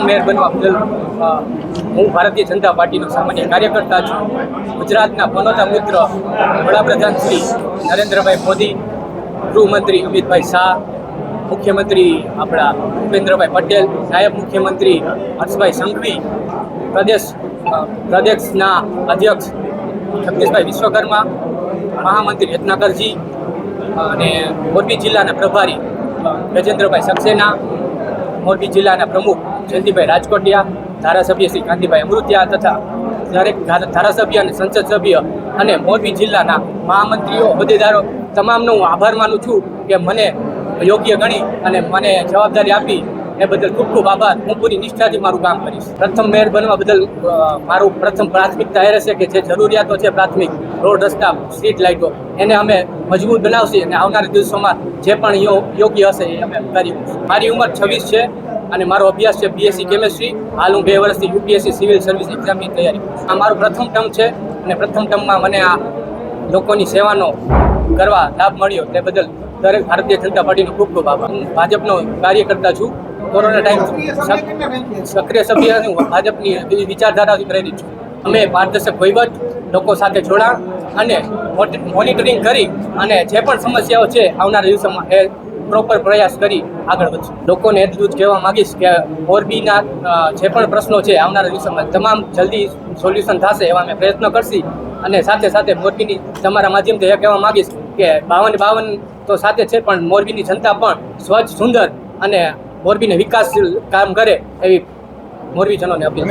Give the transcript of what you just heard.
Mayor બનવા બદલ હું ભારતીય જનતા પાર્ટીનો સામાન્ય કાર્યકર્તા છું. ગુજરાતના પનોતા પુત્ર વડાપ્રધાન શ્રી નરેન્દ્રભાઈ મોદી, ગૃહમંત્રી અમિતભાઈ શાહ, મુખ્યમંત્રી આપણા ભૂપેન્દ્રભાઈ પટેલ, નાયબ મુખ્યમંત્રી હર્ષભાઈ સંઘવી, પ્રદેશના અધ્યક્ષ જગદીશભાઈ વિશ્વકર્મા, મહામંત્રી રત્નાકરજી અને મોરબી જિલ્લાના પ્રભારી ગજેન્દ્રભાઈ સક્સેના, મોરબી જિલ્લાના પ્રમુખ જયંતિભાઈ રાજકોટિયા, ધારાસભ્ય શ્રી કાંતિભાઈ અમૃતિયા તથા દરેક ધારાસભ્ય અને સંસદ સભ્ય અને મોરબી જિલ્લાના મહામંત્રીઓ, હોદ્દેદારો તમામનો હું આભાર માનું છું કે મને યોગ્ય ગણી અને મને જવાબદારી આપી એ બદલ ખૂબ ખૂબ આભાર. હું પૂરી નિષ્ઠાથી મારું કામ કરીશ. પ્રથમ મેયર બનવા બદલ મારું પ્રથમ પ્રાથમિકતા એ રહેશે કે જે જરૂરિયાતો છે પ્રાથમિક રોડ, રસ્તા, સ્ટ્રીટ લાઇટો એને અમે મજબૂત બનાવશી અને આવનારા દિવસોમાં જે પણ યોગ્ય હશે એ અમે કરીશું. મારી ઉંમર 26 છે અને મારો અભ્યાસ છે BSc કેમેસ્ટ્રી. હાલ હું 2 વર્ષથી UPSC સિવિલ સર્વિસ એક્ઝામની તૈયારી કરું છું. આ મારું પ્રથમ ટર્મ છે અને પ્રથમ ટર્મમાં મને આ લોકોની સેવાનો કરવા લાભ મળ્યો તે બદલ દરેક ભારતીય જનતા પાર્ટીનો ખૂબ ખૂબ આભાર. હું ભાજપનો કાર્યકર્તા છું. કોરોના ટાઈમ સક્રિય સભ્ય હું ભાજપની વિચારધારાથી પ્રેરિત છું. અમે પારદર્શક વહીવટ, લોકો સાથે જોડાણ અને મોનિટરિંગ કરી અને જે પણ સમસ્યાઓ છે આવનારા દિવસોમાં એ પ્રોપર પ્રયાસ કરી આગળ વધશું. લોકોને એટલું જ કહેવા માગીશ કે મોરબીના જે પણ પ્રશ્નો છે આવનારા દિવસોમાં તમામ જલ્દી સોલ્યુશન થશે એવા અમે પ્રયત્ન કરશી. અને સાથે સાથે મોરબીની તમારા માધ્યમથી એ કહેવા માગીશ કે 52 તો સાથે છે પણ મોરબીની જનતા પણ સ્વચ્છ, સુંદર અને મોરબીને વિકાસશીલ કામ કરે એવી મોરબીજનોને અપીલ.